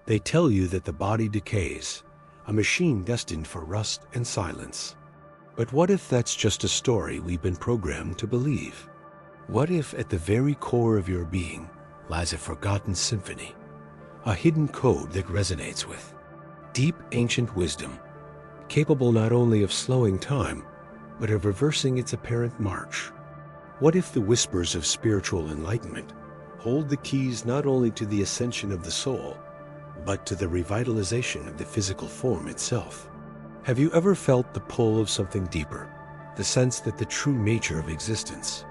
They tell you that the body decays, a machine destined for rust and silence. But what if that's just a story we've been programmed to believe? What if at the very core of your being lies a forgotten symphony, a hidden code that resonates with deep ancient wisdom, capable not only of slowing time, but of reversing its apparent march? What if the whispers of spiritual enlightenment hold the keys not only to the ascension of the soul, but to the revitalization of the physical form itself? Have you ever felt the pull of something deeper, the sense that the true nature of existence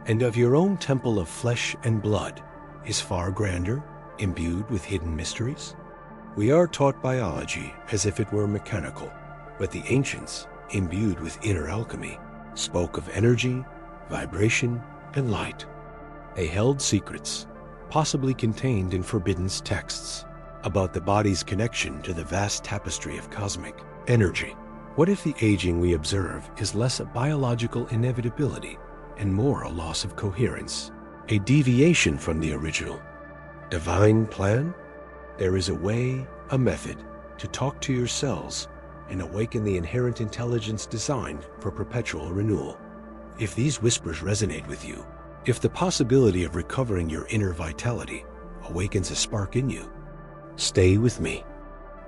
and of your own temple of flesh and blood is far grander, imbued with hidden mysteries? We are taught biology as if it were mechanical, but the ancients, imbued with inner alchemy, spoke of energy, vibration, and light. They held secrets, possibly contained in forbidden texts, about the body's connection to the vast tapestry of cosmic energy. What if the aging we observe is less a biological inevitability and more a loss of coherence, a deviation from the original divine plan? There is a way, a method, to talk to your cells and awaken the inherent intelligence designed for perpetual renewal. If these whispers resonate with you, if the possibility of recovering your inner vitality awakens a spark in you, stay with me.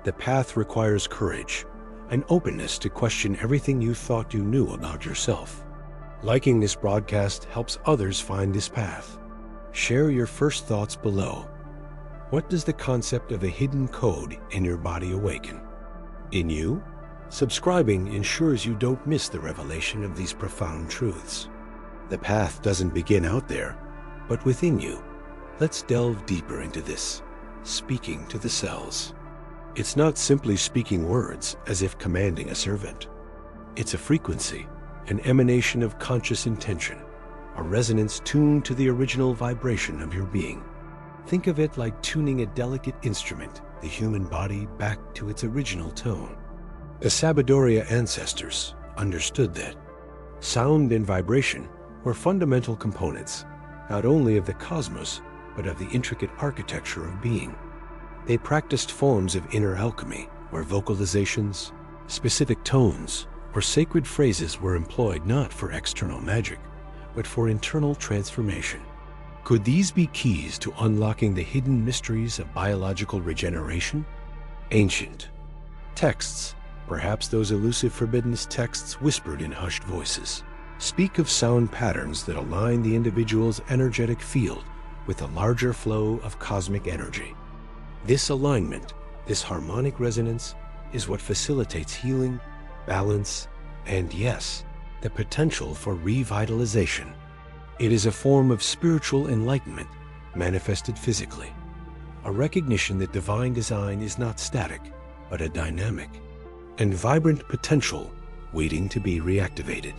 The path requires courage, an openness to question everything you thought you knew about yourself. Liking this broadcast helps others find this path. Share your first thoughts below. What does the concept of a hidden code in your body awaken in you? Subscribing ensures you don't miss the revelation of these profound truths. The path doesn't begin out there, but within you. Let's delve deeper into this, speaking to the cells. It's not simply speaking words as if commanding a servant. It's a frequency, an emanation of conscious intention, a resonance tuned to the original vibration of your being. Think of it like tuning a delicate instrument, the human body, back to its original tone. The Sabadoria ancestors understood that sound and vibration were fundamental components, not only of the cosmos, but of the intricate architecture of being. They practiced forms of inner alchemy, where vocalizations, specific tones, or sacred phrases were employed not for external magic, but for internal transformation. Could these be keys to unlocking the hidden mysteries of biological regeneration? Ancient texts, perhaps those elusive forbidden texts whispered in hushed voices, speak of sound patterns that align the individual's energetic field with the larger flow of cosmic energy. This alignment, this harmonic resonance, is what facilitates healing, balance, and yes, the potential for revitalization. It is a form of spiritual enlightenment manifested physically, a recognition that divine design is not static, but a dynamic and vibrant potential waiting to be reactivated.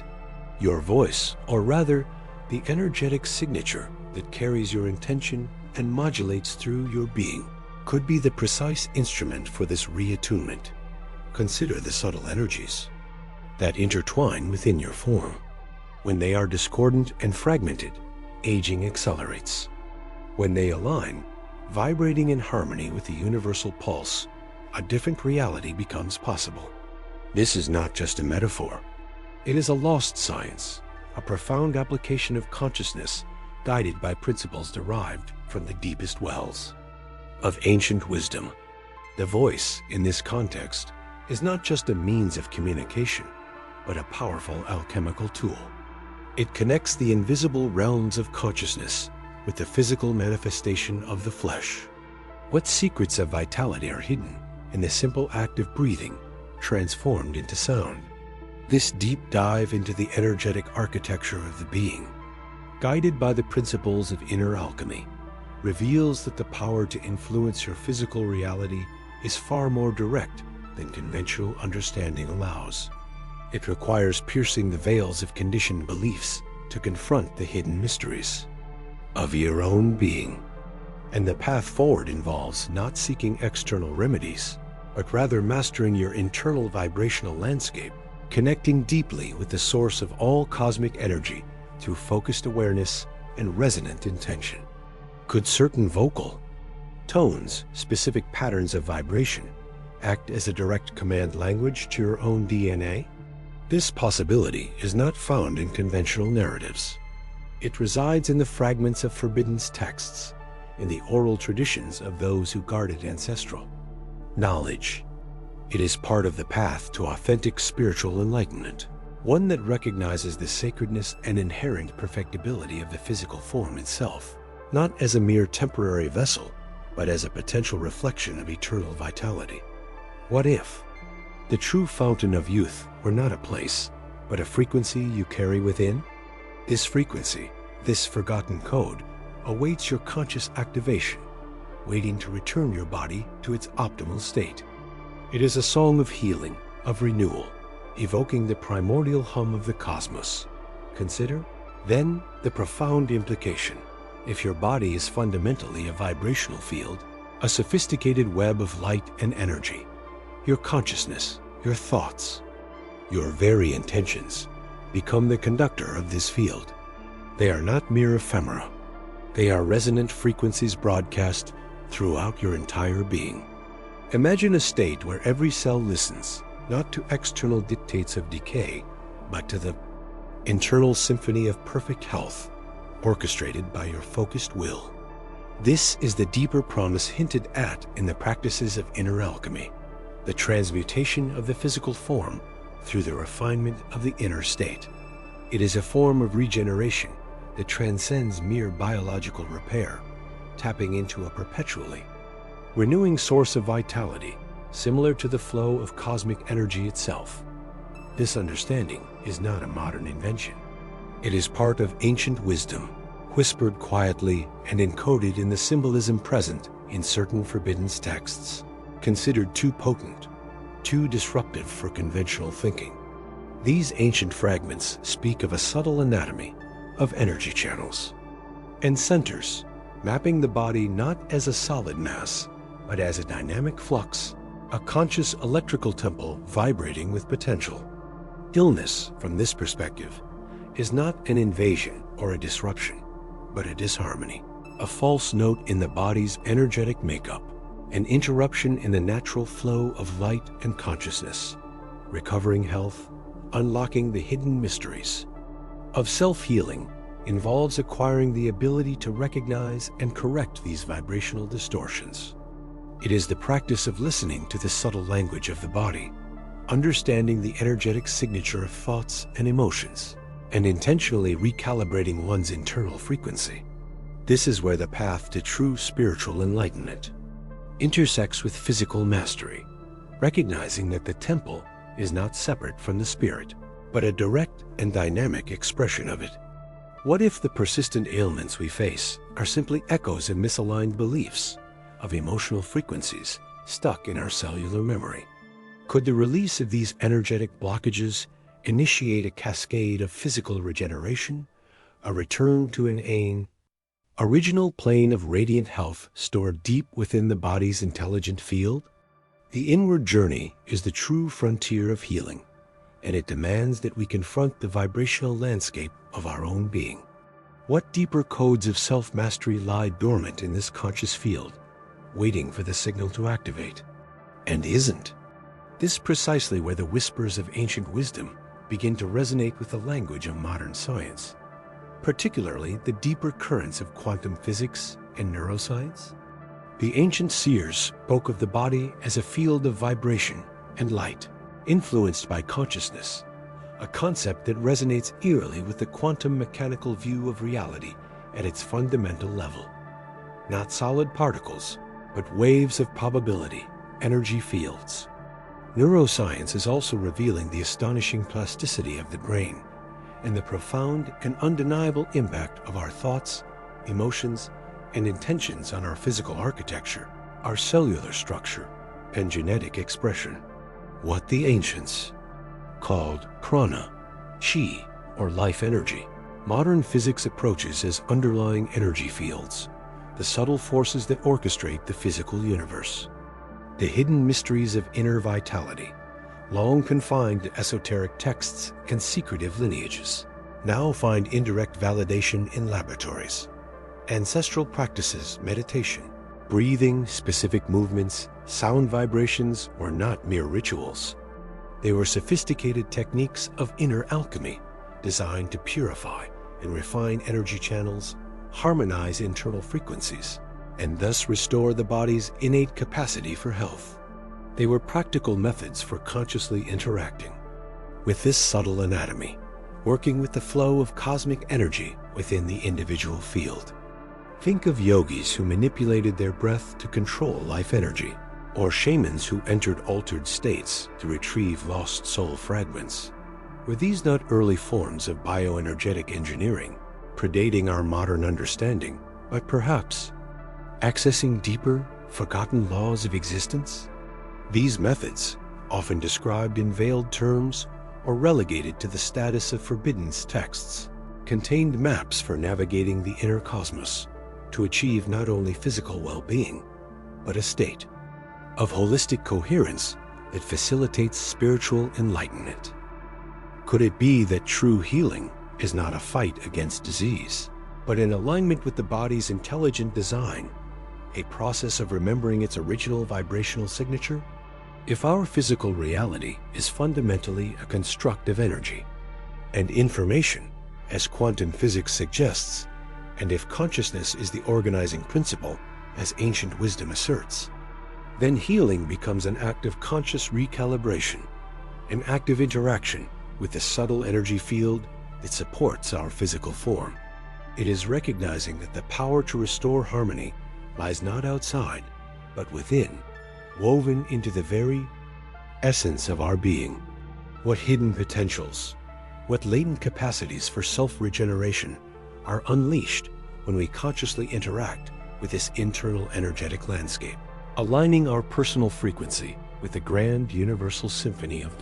Your voice, or rather, the energetic signature that carries your intention and modulates through your being, could be the precise instrument for this reattunement. Consider the subtle energies that intertwine within your form. When they are discordant and fragmented, aging accelerates. When they align, vibrating in harmony with the universal pulse, a different reality becomes possible. This is not just a metaphor. It is a lost science, a profound application of consciousness guided by principles derived from the deepest wells of ancient wisdom. The voice, in this context, is not just a means of communication, but a powerful alchemical tool. It connects the invisible realms of consciousness with the physical manifestation of the flesh. What secrets of vitality are hidden in the simple act of breathing, transformed into sound? This deep dive into the energetic architecture of the being, guided by the principles of inner alchemy, reveals that the power to influence your physical reality is far more direct than conventional understanding allows. It requires piercing the veils of conditioned beliefs to confront the hidden mysteries of your own being. And the path forward involves not seeking external remedies, but rather mastering your internal vibrational landscape, connecting deeply with the source of all cosmic energy through focused awareness and resonant intention. Could certain vocal, Tones, specific patterns of vibration, act as a direct command language to your own DNA? This possibility is not found in conventional narratives. It resides in the fragments of forbidden texts, in the oral traditions of those who guarded ancestral knowledge. It is part of the path to authentic spiritual enlightenment, one that recognizes the sacredness and inherent perfectibility of the physical form itself, not as a mere temporary vessel, but as a potential reflection of eternal vitality. What if the true fountain of youth were not a place, but a frequency you carry within? This frequency, this forgotten code, awaits your conscious activation, waiting to return your body to its optimal state. It is a song of healing, of renewal, evoking the primordial hum of the cosmos. Consider, then, the profound implication. If your body is fundamentally a vibrational field, a sophisticated web of light and energy, your consciousness, your thoughts, your very intentions become the conductor of this field. They are not mere ephemera. They are resonant frequencies broadcast throughout your entire being. Imagine a state where every cell listens, not to external dictates of decay, but to the internal symphony of perfect health, orchestrated by your focused will. This is the deeper promise hinted at in the practices of inner alchemy, the transmutation of the physical form through the refinement of the inner state. It is a form of regeneration that transcends mere biological repair, tapping into a perpetually renewing source of vitality, similar to the flow of cosmic energy itself. This understanding is not a modern invention. It is part of ancient wisdom, whispered quietly and encoded in the symbolism present in certain forbidden texts, considered too potent, too disruptive for conventional thinking. These ancient fragments speak of a subtle anatomy of energy channels and centers, mapping the body not as a solid mass, but as a dynamic flux, a conscious electrical temple vibrating with potential. Illness, from this perspective, is not an invasion or a disruption, but a disharmony, a false note in the body's energetic makeup, an interruption in the natural flow of light and consciousness. Recovering health, unlocking the hidden mysteries of self-healing, involves acquiring the ability to recognize and correct these vibrational distortions. It is the practice of listening to the subtle language of the body, understanding the energetic signature of thoughts and emotions, and intentionally recalibrating one's internal frequency. This is where the path to true spiritual enlightenment intersects with physical mastery, recognizing that the temple is not separate from the spirit, but a direct and dynamic expression of it. What if the persistent ailments we face are simply echoes of misaligned beliefs, of emotional frequencies stuck in our cellular memory? Could the release of these energetic blockages initiate a cascade of physical regeneration, a return to an original plane of radiant health stored deep within the body's intelligent field? The inward journey is the true frontier of healing, and it demands that we confront the vibrational landscape of our own being. What deeper codes of self-mastery lie dormant in this conscious field, waiting for the signal to activate? And isn't this precisely where the whispers of ancient wisdom begin to resonate with the language of modern science, particularly the deeper currents of quantum physics and neuroscience? The ancient seers spoke of the body as a field of vibration and light, influenced by consciousness, a concept that resonates eerily with the quantum mechanical view of reality at its fundamental level. Not solid particles, but waves of probability, energy fields. Neuroscience is also revealing the astonishing plasticity of the brain and the profound and undeniable impact of our thoughts, emotions, and intentions on our physical architecture, our cellular structure, and genetic expression. What the ancients called prana, chi, or life energy, modern physics approaches as underlying energy fields, the subtle forces that orchestrate the physical universe. The hidden mysteries of inner vitality, long confined to esoteric texts and secretive lineages, now find indirect validation in laboratories. Ancestral practices, meditation, Breathing, specific movements, sound vibrations were not mere rituals. They were sophisticated techniques of inner alchemy, designed to purify and refine energy channels, harmonize internal frequencies, and thus restore the body's innate capacity for health. They were practical methods for consciously interacting with this subtle anatomy, working with the flow of cosmic energy within the individual field. Think of yogis who manipulated their breath to control life energy, or shamans who entered altered states to retrieve lost soul fragments. Were these not early forms of bioenergetic engineering, predating our modern understanding, but perhaps accessing deeper, forgotten laws of existence? These methods, often described in veiled terms or relegated to the status of forbidden texts, contained maps for navigating the inner cosmos to achieve not only physical well-being, but a state of holistic coherence that facilitates spiritual enlightenment. Could it be that true healing is not a fight against disease, but in alignment with the body's intelligent design, a process of remembering its original vibrational signature? If our physical reality is fundamentally a construct of energy and information, as quantum physics suggests, and if consciousness is the organizing principle, as ancient wisdom asserts, then healing becomes an act of conscious recalibration, an active interaction with the subtle energy field that supports our physical form. It is recognizing that the power to restore harmony lies not outside, but within, woven into the very essence of our being. What hidden potentials, what latent capacities for self-regeneration are unleashed when we consciously interact with this internal energetic landscape, aligning our personal frequency with the grand universal symphony of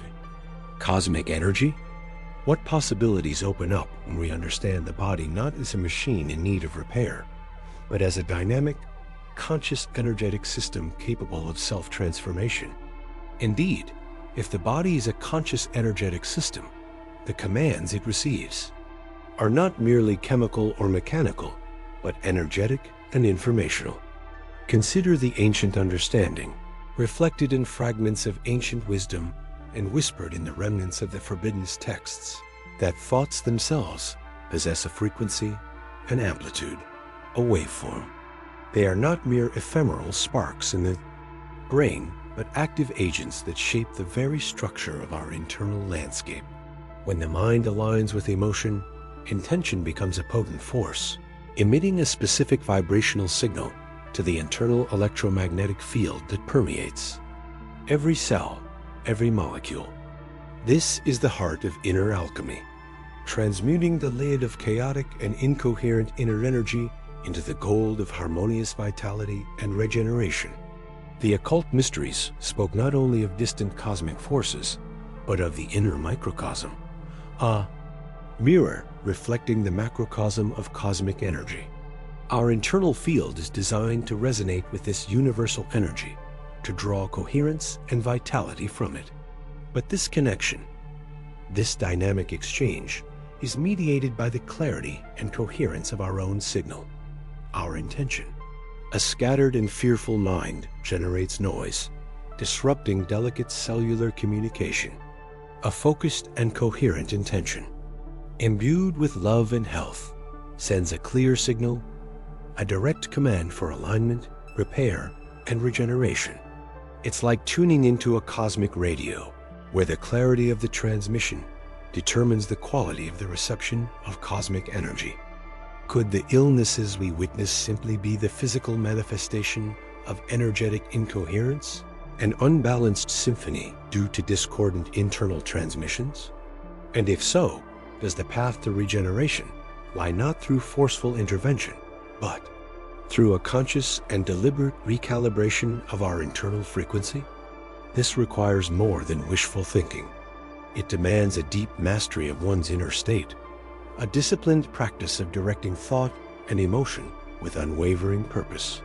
cosmic energy? What possibilities open up when we understand the body not as a machine in need of repair, but as a dynamic, conscious energetic system capable of self-transformation? Indeed, if the body is a conscious energetic system, the commands it receives are not merely chemical or mechanical, but energetic and informational. Consider the ancient understanding, reflected in fragments of ancient wisdom and whispered in the remnants of the forbidden texts, that thoughts themselves possess a frequency, an amplitude, a waveform. They are not mere ephemeral sparks in the brain, but active agents that shape the very structure of our internal landscape. When the mind aligns with emotion, intention becomes a potent force, emitting a specific vibrational signal to the internal electromagnetic field that permeates every cell, every molecule. This is the heart of inner alchemy, transmuting the lead of chaotic and incoherent inner energy into the gold of harmonious vitality and regeneration. The occult mysteries spoke not only of distant cosmic forces, but of the inner microcosm, a mirror reflecting the macrocosm of cosmic energy. Our internal field is designed to resonate with this universal energy, to draw coherence and vitality from it. But this connection, this dynamic exchange, is mediated by the clarity and coherence of our own signal, our intention. A scattered and fearful mind generates noise, disrupting delicate cellular communication. A focused and coherent intention, imbued with love and health, sends a clear signal, a direct command for alignment, repair, and regeneration. It's like tuning into a cosmic radio, where the clarity of the transmission determines the quality of the reception of cosmic energy. Could the illnesses we witness simply be the physical manifestation of energetic incoherence, an unbalanced symphony due to discordant internal transmissions? And if so, does the path to regeneration lie not through forceful intervention, but through a conscious and deliberate recalibration of our internal frequency? This requires more than wishful thinking. It demands a deep mastery of one's inner state, a disciplined practice of directing thought and emotion with unwavering purpose.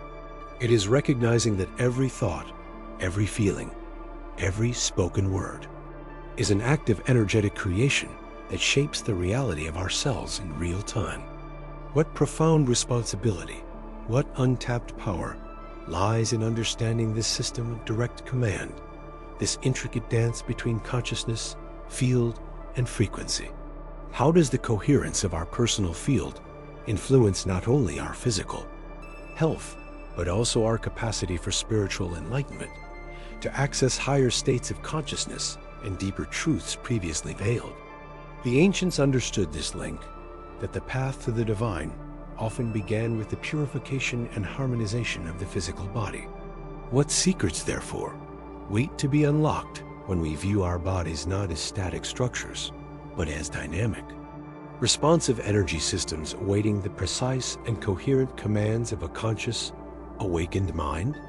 It is recognizing that every thought, every feeling, every spoken word is an active energetic creation that shapes the reality of ourselves in real time. What profound responsibility, what untapped power lies in understanding this system of direct command, this intricate dance between consciousness, field, and frequency. How does the coherence of our personal field influence not only our physical health, but also our capacity for spiritual enlightenment, to access higher states of consciousness and deeper truths previously veiled? The ancients understood this link, that the path to the divine often began with the purification and harmonization of the physical body. What secrets, therefore, wait to be unlocked when we view our bodies not as static structures, but as dynamic, responsive energy systems awaiting the precise and coherent commands of a conscious, awakened mind?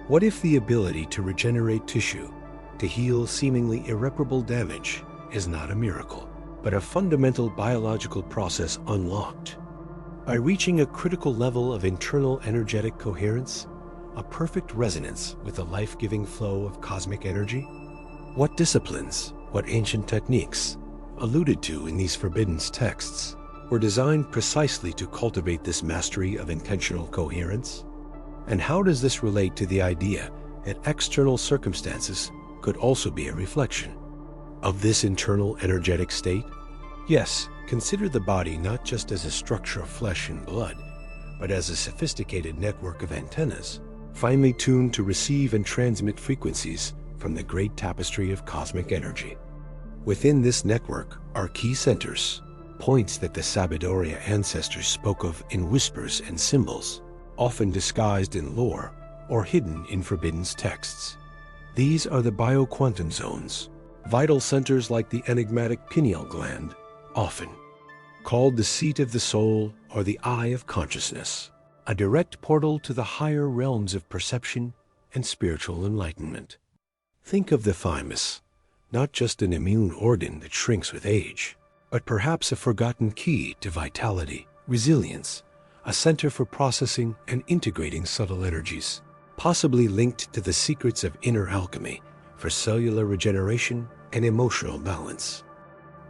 What if the ability to regenerate tissue, to heal seemingly irreparable damage, is not a miracle, but a fundamental biological process unlocked by reaching a critical level of internal energetic coherence, a perfect resonance with the life-giving flow of cosmic energy? What disciplines, what ancient techniques, alluded to in these forbidden texts, were designed precisely to cultivate this mastery of intentional coherence? And how does this relate to the idea that external circumstances could also be a reflection of this internal energetic state? Yes, consider the body not just as a structure of flesh and blood, but as a sophisticated network of antennas, finely tuned to receive and transmit frequencies from the great tapestry of cosmic energy. Within this network are key centers, points that the Sabidoria ancestors spoke of in whispers and symbols, often disguised in lore or hidden in forbidden texts. These are the bioquantum zones, vital centers like the enigmatic pineal gland, often called the seat of the soul or the eye of consciousness, a direct portal to the higher realms of perception and spiritual enlightenment. Think of the thymus, not just an immune organ that shrinks with age, but perhaps a forgotten key to vitality, resilience, a center for processing and integrating subtle energies, possibly linked to the secrets of inner alchemy for cellular regeneration and emotional balance.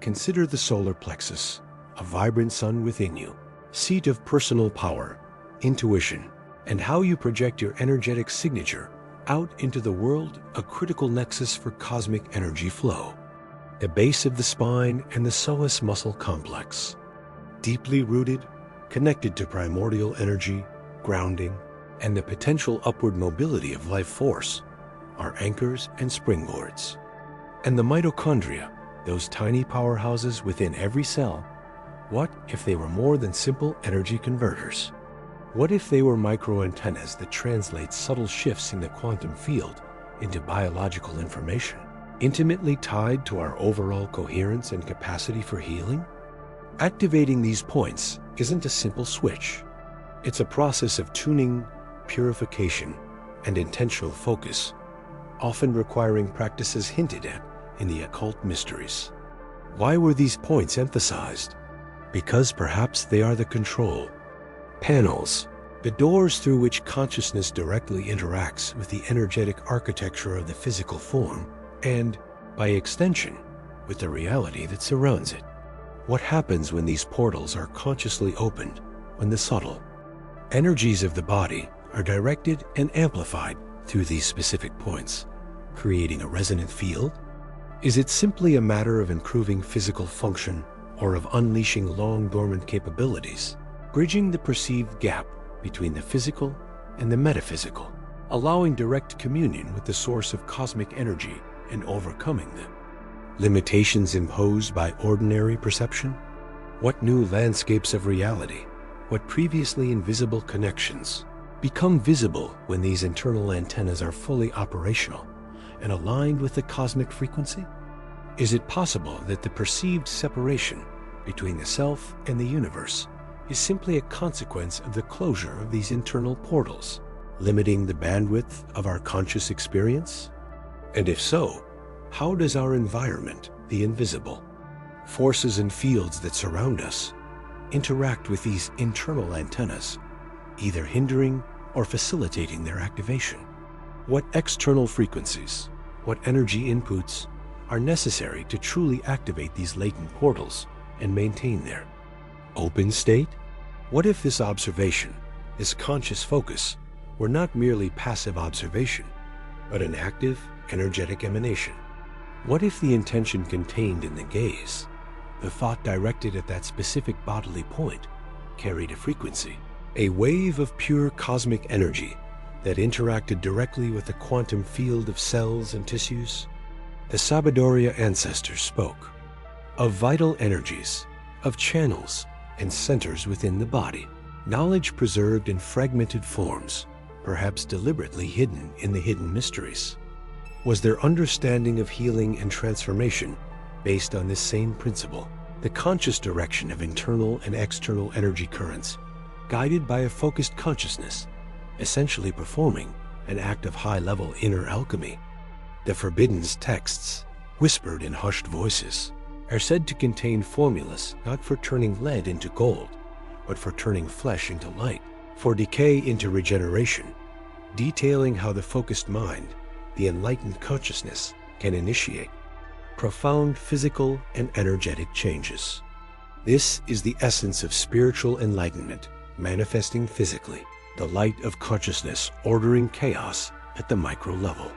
Consider the solar plexus, a vibrant sun within you, seat of personal power, intuition, and how you project your energetic signature out into the world, a critical nexus for cosmic energy flow. The base of the spine and the psoas muscle complex, deeply rooted, connected to primordial energy, grounding, and the potential upward mobility of life force, are anchors and springboards. And the mitochondria, those tiny powerhouses within every cell, what if they were more than simple energy converters? What if they were microantennas that translate subtle shifts in the quantum field into biological information, intimately tied to our overall coherence and capacity for healing? Activating these points isn't a simple switch. It's a process of tuning, purification, and intentional focus, often requiring practices hinted at in the occult mysteries. Why were these points emphasized? Because perhaps they are the control panels, the doors through which consciousness directly interacts with the energetic architecture of the physical form, and, by extension, with the reality that surrounds it. What happens when these portals are consciously opened, when the subtle energies of the body are directed and amplified through these specific points, creating a resonant field? Is it simply a matter of improving physical function or of unleashing long-dormant capabilities, bridging the perceived gap between the physical and the metaphysical, allowing direct communion with the source of cosmic energy and overcoming the limitations imposed by ordinary perception? What new landscapes of reality, what previously invisible connections, become visible when these internal antennas are fully operational and aligned with the cosmic frequency? Is it possible that the perceived separation between the self and the universe is simply a consequence of the closure of these internal portals, limiting the bandwidth of our conscious experience? And if so, how does our environment, the invisible, forces and fields that surround us, interact with these internal antennas, either hindering or facilitating their activation? What external frequencies, what energy inputs are necessary to truly activate these latent portals and maintain their open state? What if this observation, this conscious focus, were not merely passive observation, but an active, energetic emanation? What if the intention contained in the gaze, the thought directed at that specific bodily point, carried a frequency, a wave of pure cosmic energy that interacted directly with the quantum field of cells and tissues? The Sabadoria ancestors spoke of vital energies, of channels and centers within the body, knowledge preserved in fragmented forms, perhaps deliberately hidden in the hidden mysteries. Was their understanding of healing and transformation based on this same principle, the conscious direction of internal and external energy currents, guided by a focused consciousness, essentially performing an act of high-level inner alchemy? The forbidden texts, whispered in hushed voices, are said to contain formulas not for turning lead into gold, but for turning flesh into light, for decay into regeneration, detailing how the focused mind, the enlightened consciousness, can initiate profound physical and energetic changes. This is the essence of spiritual enlightenment, manifesting physically, the light of consciousness ordering chaos at the micro level.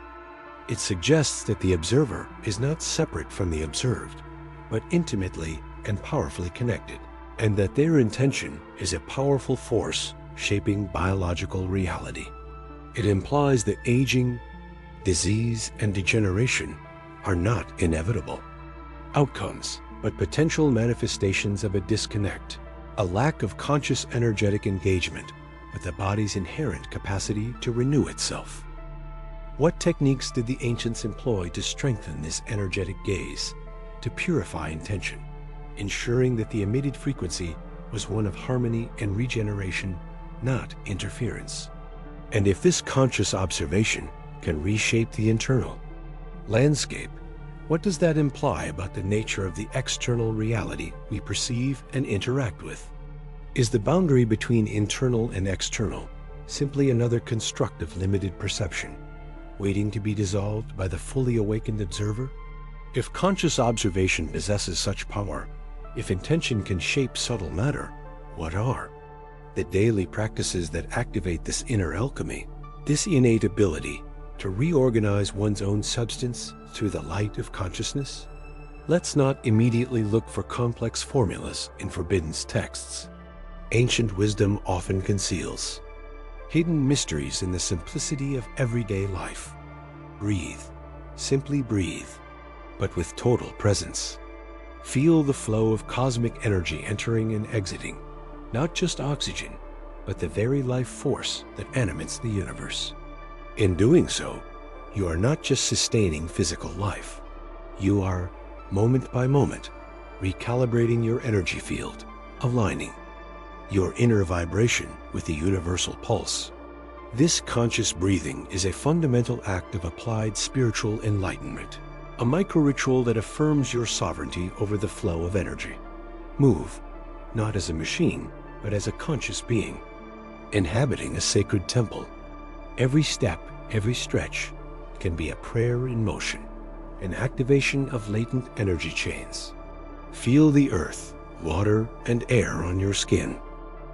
It suggests that the observer is not separate from the observed, but intimately and powerfully connected, and that their intention is a powerful force shaping biological reality. It implies that aging, disease, and degeneration are not inevitable outcomes, but potential manifestations of a disconnect, a lack of conscious energetic engagement with the body's inherent capacity to renew itself. What techniques did the ancients employ to strengthen this energetic gaze, to purify intention, ensuring that the emitted frequency was one of harmony and regeneration, not interference? And if this conscious observation can reshape the internal landscape, what does that imply about the nature of the external reality we perceive and interact with? Is the boundary between internal and external simply another construct of limited perception, waiting to be dissolved by the fully awakened observer? If conscious observation possesses such power, if intention can shape subtle matter, what are the daily practices that activate this inner alchemy, this innate ability to reorganize one's own substance through the light of consciousness? Let's not immediately look for complex formulas in forbidden texts. Ancient wisdom often conceals hidden mysteries in the simplicity of everyday life. Breathe, simply breathe, but with total presence. Feel the flow of cosmic energy entering and exiting, not just oxygen, but the very life force that animates the universe. In doing so, you are not just sustaining physical life. You are, moment by moment, recalibrating your energy field, aligning your inner vibration with the universal pulse. This conscious breathing is a fundamental act of applied spiritual enlightenment, a micro-ritual that affirms your sovereignty over the flow of energy. Move, not as a machine, but as a conscious being, inhabiting a sacred temple. Every step, every stretch can be a prayer in motion, an activation of latent energy chains. Feel the earth, water, and air on your skin.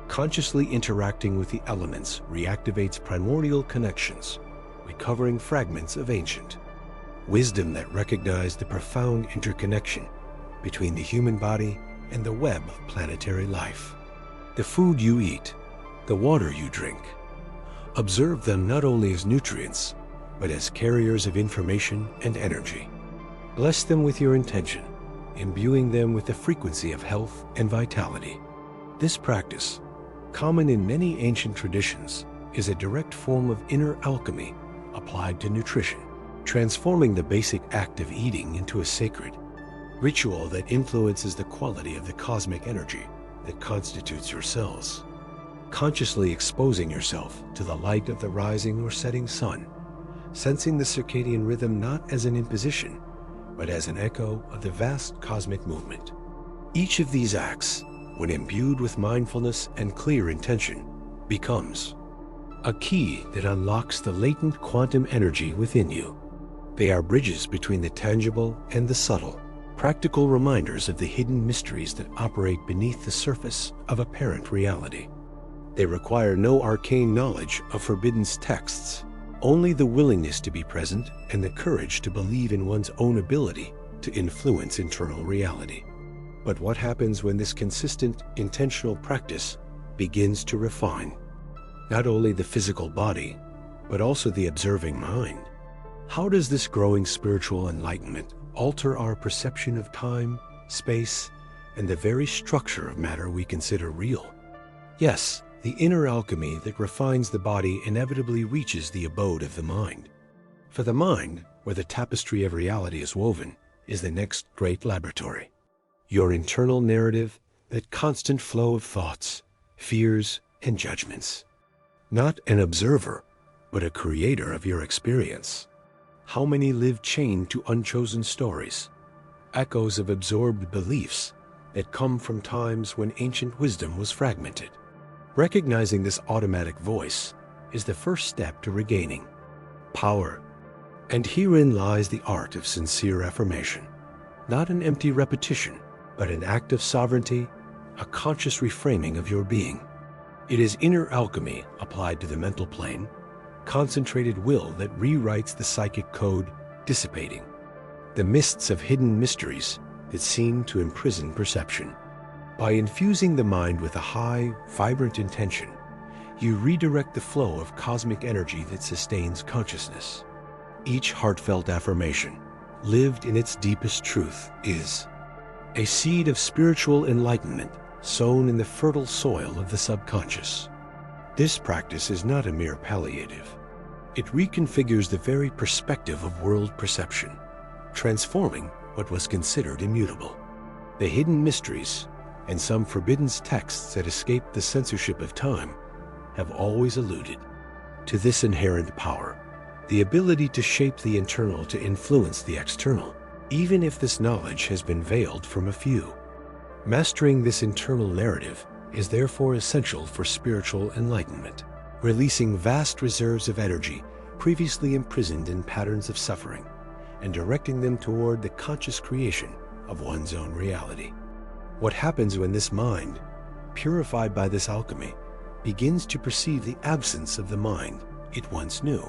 Consciously interacting with the elements reactivates primordial connections, recovering fragments of ancient wisdom that recognize the profound interconnection between the human body and the web of planetary life. The food you eat, the water you drink, observe them not only as nutrients, but as carriers of information and energy. Bless them with your intention, imbuing them with the frequency of health and vitality. This practice, common in many ancient traditions, is a direct form of inner alchemy applied to nutrition, transforming the basic act of eating into a sacred ritual that influences the quality of the cosmic energy that constitutes your cells. Consciously exposing yourself to the light of the rising or setting sun, sensing the circadian rhythm not as an imposition, but as an echo of the vast cosmic movement. Each of these acts, when imbued with mindfulness and clear intention, becomes a key that unlocks the latent quantum energy within you. They are bridges between the tangible and the subtle, practical reminders of the hidden mysteries that operate beneath the surface of apparent reality. They require no arcane knowledge of forbidden texts, only the willingness to be present and the courage to believe in one's own ability to influence internal reality. But what happens when this consistent, intentional practice begins to refine not only the physical body, but also the observing mind? How does this growing spiritual enlightenment alter our perception of time, space, and the very structure of matter we consider real? Yes, the inner alchemy that refines the body inevitably reaches the abode of the mind. For the mind, where the tapestry of reality is woven, is the next great laboratory. Your internal narrative, that constant flow of thoughts, fears, and judgments. Not an observer, but a creator of your experience. How many live chained to unchosen stories, echoes of absorbed beliefs that come from times when ancient wisdom was fragmented? Recognizing this automatic voice is the first step to regaining power. And herein lies the art of sincere affirmation. Not an empty repetition, but an act of sovereignty, a conscious reframing of your being. It is inner alchemy applied to the mental plane, concentrated will that rewrites the psychic code, dissipating the mists of hidden mysteries that seem to imprison perception. By infusing the mind with a high, vibrant intention, you redirect the flow of cosmic energy that sustains consciousness. Each heartfelt affirmation, lived in its deepest truth, is a seed of spiritual enlightenment sown in the fertile soil of the subconscious. This practice is not a mere palliative. It reconfigures the very perspective of world perception, transforming what was considered immutable. The hidden mysteries and some forbidden texts that escape the censorship of time have always alluded to this inherent power, the ability to shape the internal to influence the external, even if this knowledge has been veiled from a few. Mastering this internal narrative is therefore essential for spiritual enlightenment, releasing vast reserves of energy previously imprisoned in patterns of suffering and directing them toward the conscious creation of one's own reality. What happens when this mind, purified by this alchemy, begins to perceive the absence of the mind it once knew?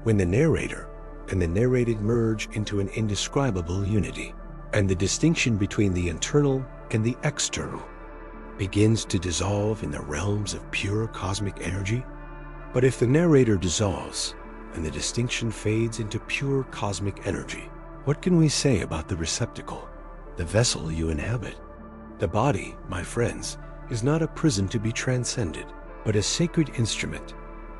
When the narrator and the narrated merge into an indescribable unity, and the distinction between the internal and the external begins to dissolve in the realms of pure cosmic energy? But if the narrator dissolves and the distinction fades into pure cosmic energy, what can we say about the receptacle, the vessel you inhabit? The body, my friends, is not a prison to be transcended, but a sacred instrument,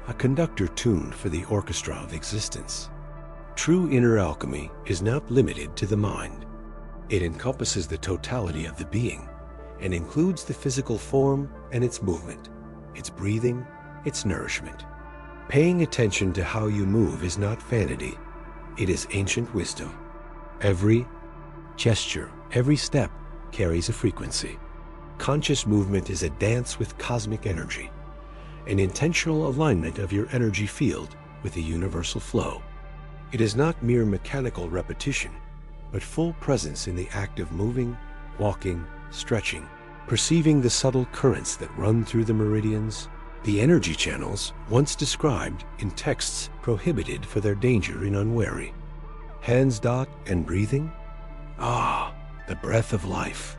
a conductor tuned for the orchestra of existence. True inner alchemy is not limited to the mind. It encompasses the totality of the being and includes the physical form and its movement, its breathing, its nourishment. Paying attention to how you move is not vanity, it is ancient wisdom. Every gesture, every step carries a frequency. Conscious movement is a dance with cosmic energy, an intentional alignment of your energy field with the universal flow. It is not mere mechanical repetition, but full presence in the act of moving, walking, stretching, perceiving the subtle currents that run through the meridians, the energy channels once described in texts prohibited for their danger in unwary. Hands dot and breathing? Ah, the breath of life.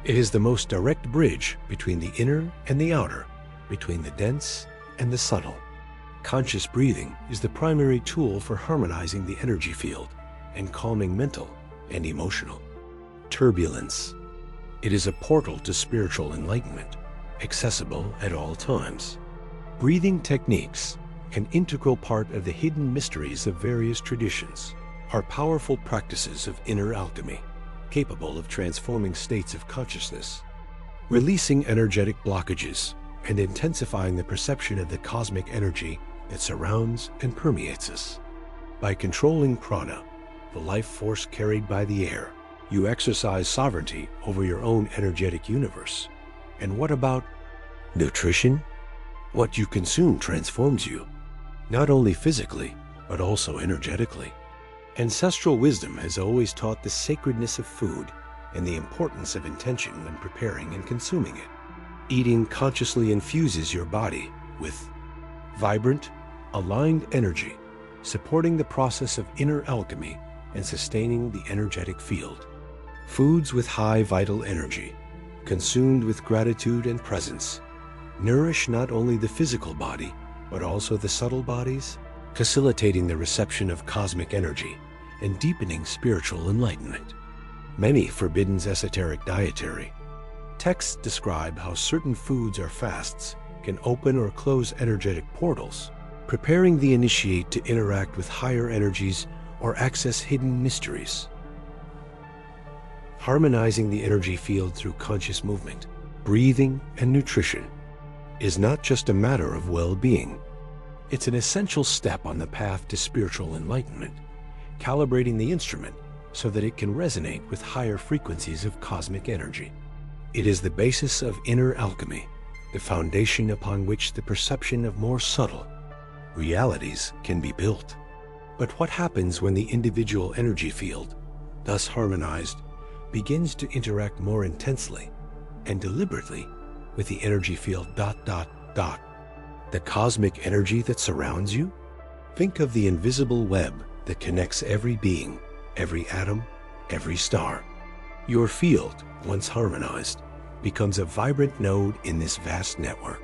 It is the most direct bridge between the inner and the outer, between the dense and the subtle. Conscious breathing is the primary tool for harmonizing the energy field and calming mental and emotional turbulence. It is a portal to spiritual enlightenment, accessible at all times. Breathing techniques, an integral part of the hidden mysteries of various traditions, are powerful practices of inner alchemy, capable of transforming states of consciousness, releasing energetic blockages, and intensifying the perception of the cosmic energy that surrounds and permeates us. By controlling prana, the life force carried by the air, you exercise sovereignty over your own energetic universe. And what about nutrition? What you consume transforms you, not only physically, but also energetically. Ancestral wisdom has always taught the sacredness of food and the importance of intention when preparing and consuming it. Eating consciously infuses your body with vibrant, aligned energy, supporting the process of inner alchemy and sustaining the energetic field. Foods with high vital energy, consumed with gratitude and presence, nourish not only the physical body, but also the subtle bodies, facilitating the reception of cosmic energy and deepening spiritual enlightenment. Many forbidden esoteric dietary texts describe how certain foods or fasts can open or close energetic portals, preparing the initiate to interact with higher energies or access hidden mysteries. Harmonizing the energy field through conscious movement, breathing, and nutrition is not just a matter of well-being. It's an essential step on the path to spiritual enlightenment, calibrating the instrument so that it can resonate with higher frequencies of cosmic energy. It is the basis of inner alchemy, the foundation upon which the perception of more subtle realities can be built. But what happens when the individual energy field, thus harmonized, begins to interact more intensely and deliberately with the energy field ... the cosmic energy that surrounds you? Think of the invisible web that connects every being, every atom, every star. Your field, once harmonized, becomes a vibrant node in this vast network.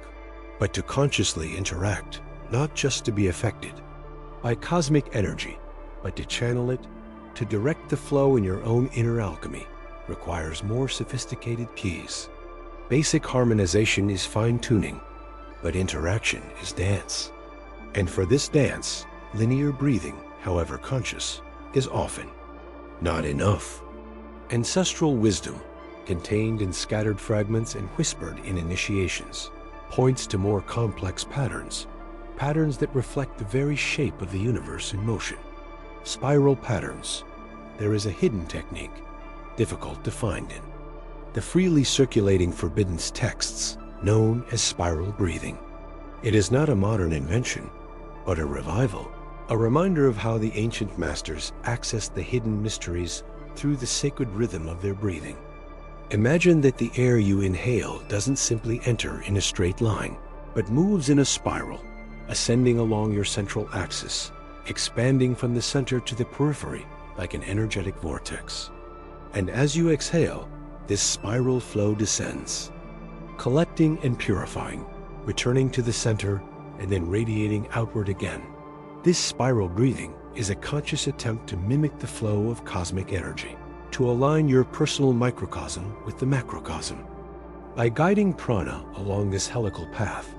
But to consciously interact, not just to be affected by cosmic energy, but to channel it, to direct the flow in your own inner alchemy, requires more sophisticated keys. Basic harmonization is fine-tuning, but interaction is dance. And for this dance, linear breathing, however conscious, is often not enough. Ancestral wisdom, contained in scattered fragments and whispered in initiations, points to more complex patterns that reflect the very shape of the universe in motion. Spiral patterns. There is a hidden technique, difficult to find in the freely circulating forbidden texts known as spiral breathing. It is not a modern invention, but a revival, a reminder of how the ancient masters accessed the hidden mysteries through the sacred rhythm of their breathing. Imagine that the air you inhale doesn't simply enter in a straight line, but moves in a spiral, ascending along your central axis, expanding from the center to the periphery like an energetic vortex. And as you exhale, this spiral flow descends, collecting and purifying, returning to the center, and then radiating outward again. This spiral breathing is a conscious attempt to mimic the flow of cosmic energy, to align your personal microcosm with the macrocosm. By guiding prana along this helical path,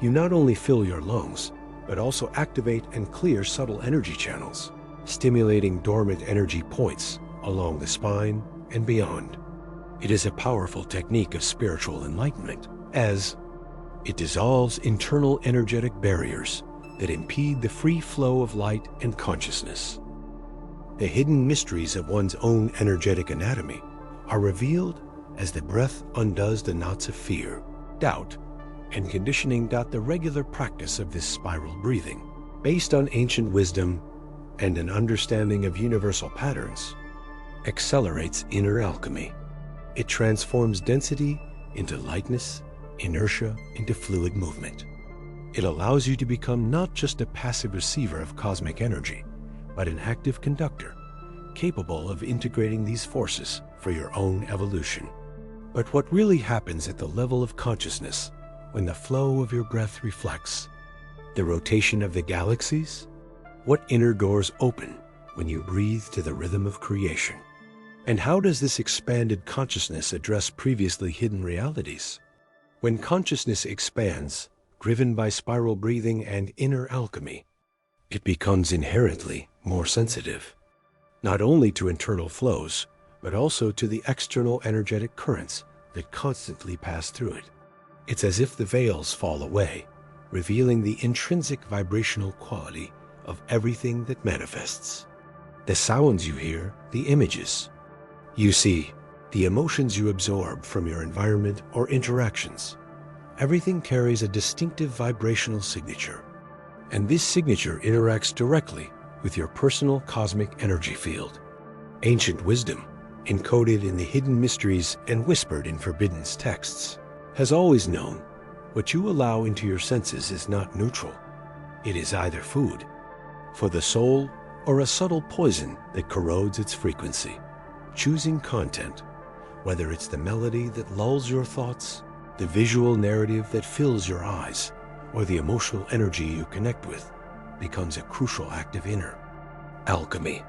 you not only fill your lungs, but also activate and clear subtle energy channels, stimulating dormant energy points along the spine and beyond. It is a powerful technique of spiritual enlightenment, as it dissolves internal energetic barriers that impede the free flow of light and consciousness. The hidden mysteries of one's own energetic anatomy are revealed as the breath undoes the knots of fear, doubt, and conditioning. The regular practice of this spiral breathing, based on ancient wisdom and an understanding of universal patterns, accelerates inner alchemy. It transforms density into lightness, inertia into fluid movement. It allows you to become not just a passive receiver of cosmic energy, but an active conductor, capable of integrating these forces for your own evolution. But what really happens at the level of consciousness when the flow of your breath reflects the rotation of the galaxies? What inner doors open when you breathe to the rhythm of creation? And how does this expanded consciousness address previously hidden realities? When consciousness expands, driven by spiral breathing and inner alchemy, it becomes inherently more sensitive, not only to internal flows, but also to the external energetic currents that constantly pass through it. It's as if the veils fall away, revealing the intrinsic vibrational quality of everything that manifests. The sounds you hear, the images you see, the emotions you absorb from your environment or interactions, everything carries a distinctive vibrational signature. And this signature interacts directly with your personal cosmic energy field. Ancient wisdom, encoded in the hidden mysteries and whispered in forbidden texts, has always known what you allow into your senses is not neutral. It is either food for the soul or a subtle poison that corrodes its frequency. Choosing content, whether it's the melody that lulls your thoughts, the visual narrative that fills your eyes, or the emotional energy you connect with, becomes a crucial act of inner alchemy.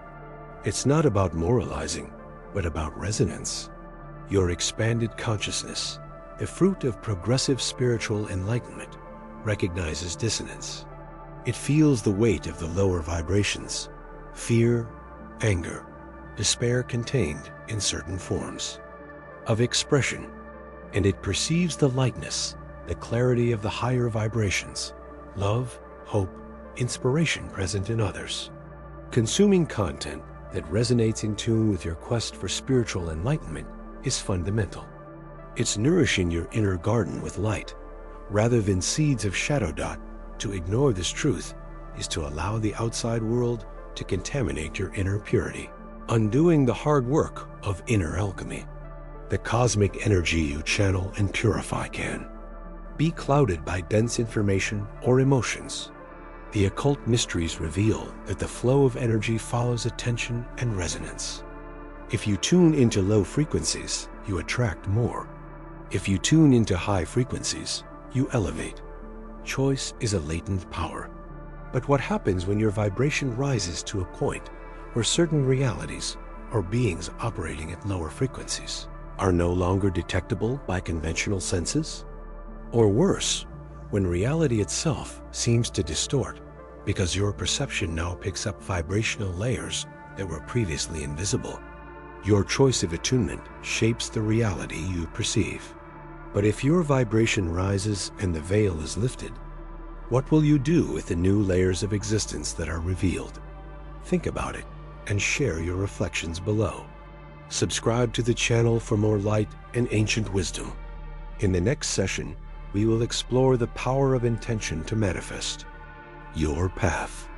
It's not about moralizing, but about resonance. Your expanded consciousness, the fruit of progressive spiritual enlightenment, recognizes dissonance. It feels the weight of the lower vibrations, fear, anger, despair contained in certain forms of expression, and it perceives the lightness, the clarity of the higher vibrations, love, hope, inspiration present in others. Consuming content that resonates in tune with your quest for spiritual enlightenment is fundamental. It's nourishing your inner garden with light, rather than seeds of shadow dot. To ignore this truth is to allow the outside world to contaminate your inner purity, undoing the hard work of inner alchemy. The cosmic energy you channel and purify can be clouded by dense information or emotions. The occult mysteries reveal that the flow of energy follows attention and resonance. If you tune into low frequencies, you attract more. If you tune into high frequencies, you elevate. Choice is a latent power. But what happens when your vibration rises to a point where certain realities or beings operating at lower frequencies are no longer detectable by conventional senses? Or worse, when reality itself seems to distort because your perception now picks up vibrational layers that were previously invisible. Your choice of attunement shapes the reality you perceive. But if your vibration rises and the veil is lifted, what will you do with the new layers of existence that are revealed? Think about it and share your reflections below. Subscribe to the channel for more light and ancient wisdom. In the next session, we will explore the power of intention to manifest your path.